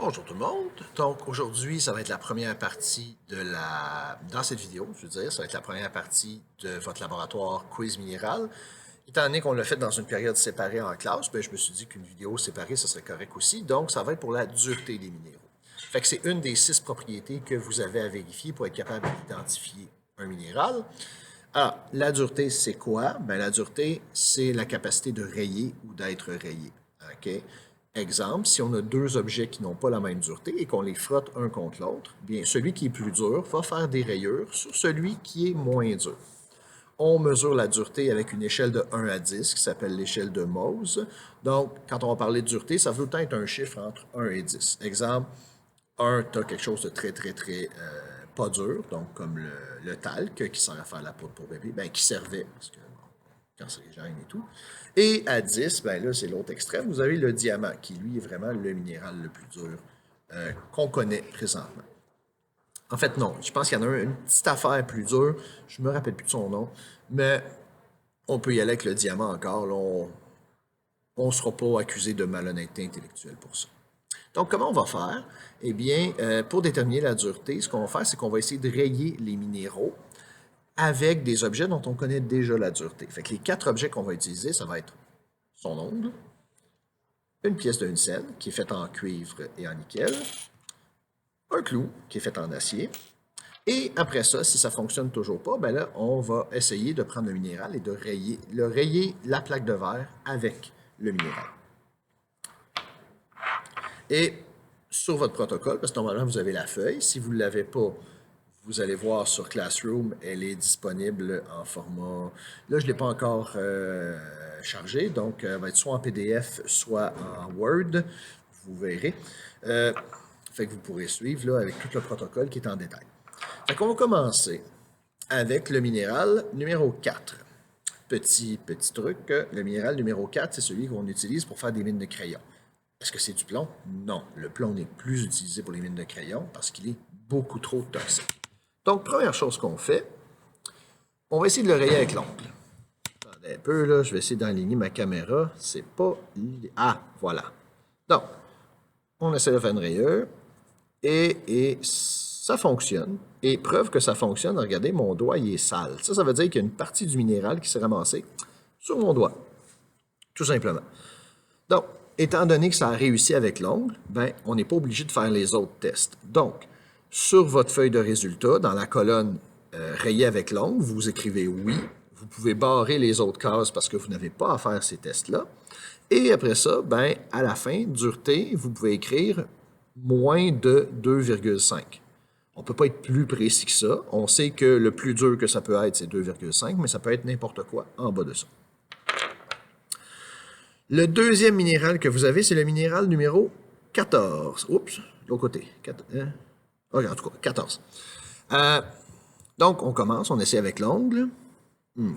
Bonjour tout le monde. Donc aujourd'hui, ça va être la première partie dans cette vidéo, je veux dire, ça va être la première partie de votre laboratoire quiz minéral. Étant donné qu'on l'a fait dans une période séparée en classe, ben, je me suis dit qu'une vidéo séparée, ça serait correct aussi. Donc, ça va être pour la dureté des minéraux. Fait que c'est une des 6 propriétés que vous avez à vérifier pour être capable d'identifier un minéral. Alors, la dureté, c'est quoi? Ben, la dureté, c'est la capacité de rayer ou d'être rayé. OK? Exemple, si on a deux objets qui n'ont pas la même dureté et qu'on les frotte un contre l'autre, bien, celui qui est plus dur va faire des rayures sur celui qui est moins dur. On mesure la dureté avec une échelle de 1 à 10 qui s'appelle l'échelle de Mohs. Donc, quand on va parler de dureté, ça veut tout le temps être un chiffre entre 1 et 10. Exemple, 1, tu as quelque chose de très pas dur, donc comme le talc qui sert à faire la poudre pour bébé, ben, qui servait, parce que cancérigène et tout. Et à 10, ben là, c'est l'autre extrême. Vous avez le diamant, qui lui est vraiment le minéral le plus dur qu'on connaît présentement. En fait, non. Je pense qu'il y en a une petite affaire plus dure. Je me rappelle plus de son nom. Mais on peut y aller avec le diamant encore. Là, on ne sera pas accusé de malhonnêteté intellectuelle pour ça. Donc, comment on va faire? Eh bien, pour déterminer la dureté, ce qu'on va faire, c'est qu'on va essayer de rayer les minéraux avec des objets dont on connaît déjà la dureté. Fait que les 4 objets qu'on va utiliser, ça va être son ongle, une pièce d'une scène qui est faite en cuivre et en nickel, un clou qui est fait en acier, et après ça, si ça ne fonctionne toujours pas, ben là, on va essayer de prendre le minéral et de rayer la plaque de verre avec le minéral. Et sur votre protocole, parce que normalement vous avez la feuille, si vous ne l'avez pas, vous allez voir sur Classroom, elle est disponible en format... Là, je ne l'ai pas encore chargé, donc elle va être soit en PDF, soit en Word. Vous verrez. Fait que vous pourrez suivre là, avec tout le protocole qui est en détail. Fait qu'on va commencer avec le minéral numéro 4. Petit truc, le minéral numéro 4, c'est celui qu'on utilise pour faire des mines de crayon. Est-ce que c'est du plomb? Non. Le plomb n'est plus utilisé pour les mines de crayon parce qu'il est beaucoup trop toxique. Donc, première chose qu'on fait, on va essayer de le rayer avec l'ongle. Attendez un peu, là, je vais essayer d'aligner ma caméra. C'est pas... Ah, voilà. Donc, on essaie de faire une rayure et ça fonctionne. Et preuve que ça fonctionne, regardez, mon doigt, il est sale. Ça veut dire qu'il y a une partie du minéral qui s'est ramassée sur mon doigt. Tout simplement. Donc, étant donné que ça a réussi avec l'ongle, ben, on n'est pas obligé de faire les autres tests. Donc, sur votre feuille de résultats, dans la colonne rayée avec l'ongle, vous écrivez oui. Vous pouvez barrer les autres cases parce que vous n'avez pas à faire ces tests-là. Et après ça, ben, à la fin, dureté, vous pouvez écrire moins de 2,5. On ne peut pas être plus précis que ça. On sait que le plus dur que ça peut être, c'est 2,5, mais ça peut être n'importe quoi en bas de ça. Le deuxième minéral que vous avez, c'est le minéral numéro 14. Oups, de l'autre côté. En tout cas, 14. Donc, on commence, on essaie avec l'ongle.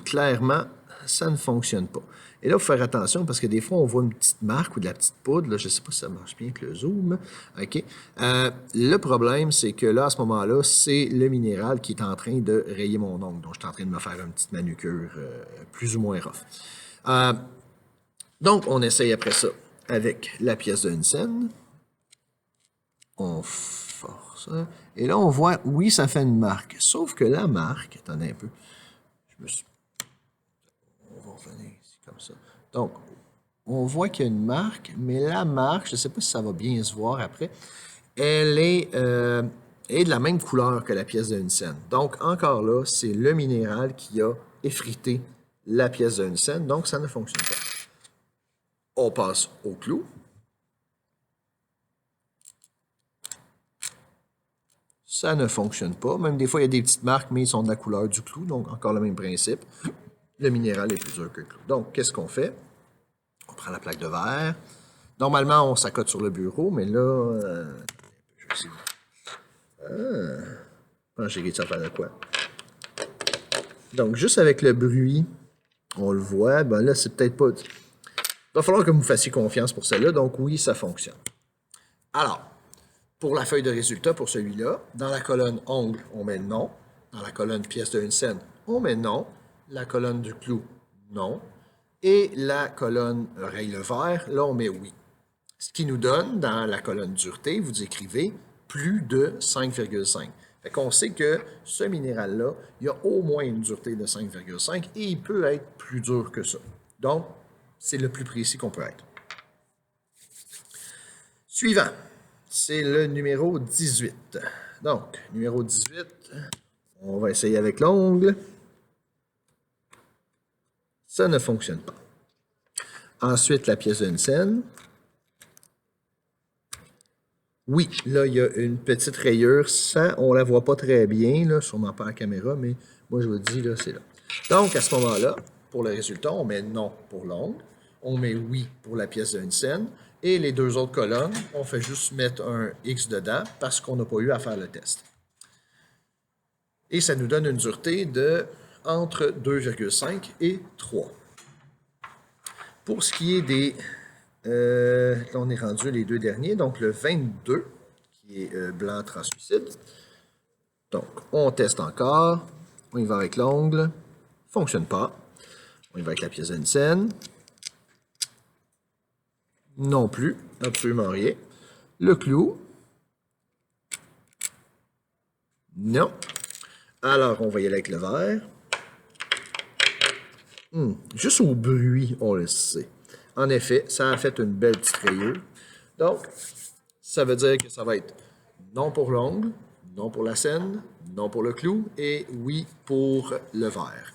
Clairement, ça ne fonctionne pas. Et là, il faut faire attention parce que des fois, on voit une petite marque ou de la petite poudre. Là, je ne sais pas si ça marche bien avec le zoom. OK. Le problème, c'est que là, à ce moment-là, c'est le minéral qui est en train de rayer mon ongle. Donc, je suis en train de me faire une petite manucure plus ou moins rough. Donc, on essaye après ça avec la pièce de Hunsen. On force. Et là, on voit, oui, ça fait une marque. Sauf que la marque, attendez un peu. On va revenir ici comme ça. Donc, on voit qu'il y a une marque, mais la marque, je ne sais pas si ça va bien se voir après, elle est de la même couleur que la pièce de Hunsen. Donc, encore là, c'est le minéral qui a effrité la pièce de Hunsen, donc ça ne fonctionne pas. On passe au clou. Ça ne fonctionne pas. Même des fois, il y a des petites marques, mais ils sont de la couleur du clou. Donc, encore le même principe. Le minéral est plus dur que le clou. Donc, qu'est-ce qu'on fait? On prend la plaque de verre. Normalement, on s'accote sur le bureau, mais là... je vais essayer. J'ai réussi à faire de quoi? Donc, juste avec le bruit, on le voit. Ben là, c'est peut-être pas... Il va falloir que vous me fassiez confiance pour celle-là. Donc, oui, ça fonctionne. Alors, pour la feuille de résultat, pour celui-là, dans la colonne ongle, on met non. Dans la colonne pièce de Hunsen, on met non. La colonne du clou, non. Et la colonne raye le vert, là, on met oui. Ce qui nous donne, dans la colonne dureté, vous écrivez plus de 5,5. Fait qu'on sait que ce minéral-là, il a au moins une dureté de 5,5 et il peut être plus dur que ça. Donc, c'est le plus précis qu'on peut être. Suivant, c'est le numéro 18. Donc, numéro 18, on va essayer avec l'ongle. Ça ne fonctionne pas. Ensuite, la pièce d'une scène. Oui, là, il y a une petite rayure. Ça, on ne la voit pas très bien, là, sûrement pas à la caméra, mais moi, je vous dis, là, c'est là. Donc, à ce moment-là, pour le résultat, on met non pour l'ongle, on met oui pour la pièce d'une scène, et les deux autres colonnes, on fait juste mettre un X dedans parce qu'on n'a pas eu à faire le test. Et ça nous donne une dureté de entre 2,5 et 3. Pour ce qui est des... là, on est rendu les deux derniers, donc le 22, qui est blanc translucide. Donc, on teste encore. On y va avec l'ongle. Fonctionne pas. On y va avec la pièce d'Hensen. Non plus, absolument rien. Le clou. Non. Alors, on va y aller avec le verre. Juste au bruit, on le sait. En effet, ça a fait une belle petite rayure. Donc, ça veut dire que ça va être non pour l'ongle, non pour la scène, non pour le clou et oui pour le verre.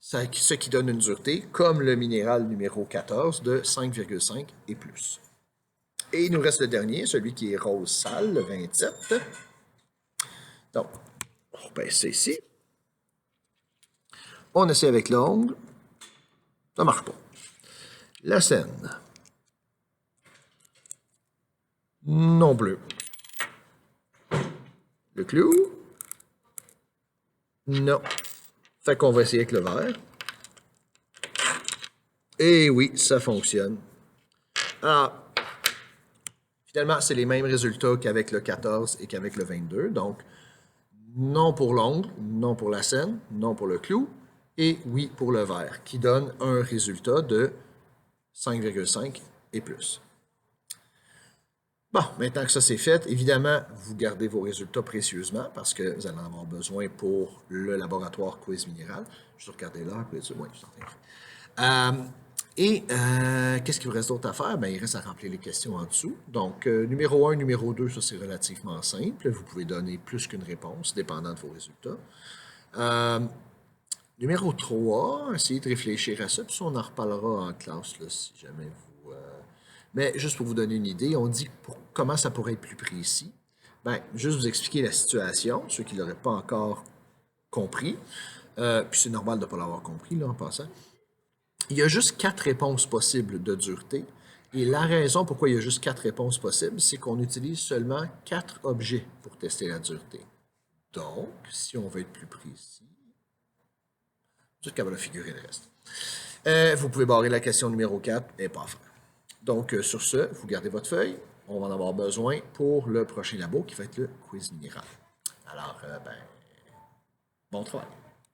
Ce qui donne une dureté, comme le minéral numéro 14, de 5,5 et plus. Et il nous reste le dernier, celui qui est rose sale, le 27. Donc, on baisse ici. On essaie avec l'ongle. Ça ne marche pas. La scène. Non plus. Le clou. Non. Fait qu'on va essayer avec le verre. Et oui, ça fonctionne. Alors, finalement, c'est les mêmes résultats qu'avec le 14 et qu'avec le 22. Donc, non pour l'ongle, non pour la scène, non pour le clou, et oui pour le verre, qui donne un résultat de 5,5 et plus. Bon, maintenant que ça c'est fait, évidemment, vous gardez vos résultats précieusement parce que vous allez en avoir besoin pour le laboratoire quiz minéral. Je vais regarder l'heure, puis oui, je suis en train de qu'est-ce qu'il vous reste d'autre à faire? Bien, il reste à remplir les questions en dessous. Donc, numéro 1, numéro 2, ça c'est relativement simple. Vous pouvez donner plus qu'une réponse, dépendant de vos résultats. Numéro 3, essayez de réfléchir à ça, puis on en reparlera en classe, là, si jamais vous... Mais juste pour vous donner une idée, on dit comment ça pourrait être plus précis. Bien, juste vous expliquer la situation, ceux qui ne l'auraient pas encore compris. Puis c'est normal de ne pas l'avoir compris, là, en passant. Il y a juste 4 réponses possibles de dureté. Et la raison pourquoi il y a juste 4 réponses possibles, c'est qu'on utilise seulement 4 objets pour tester la dureté. Donc, si on veut être plus précis, vous êtes capable de figurer le reste. Vous pouvez barrer la question numéro 4 et pas faire. Donc, sur ce, vous gardez votre feuille. On va en avoir besoin pour le prochain labo qui va être le quiz minéral. Alors, bon travail.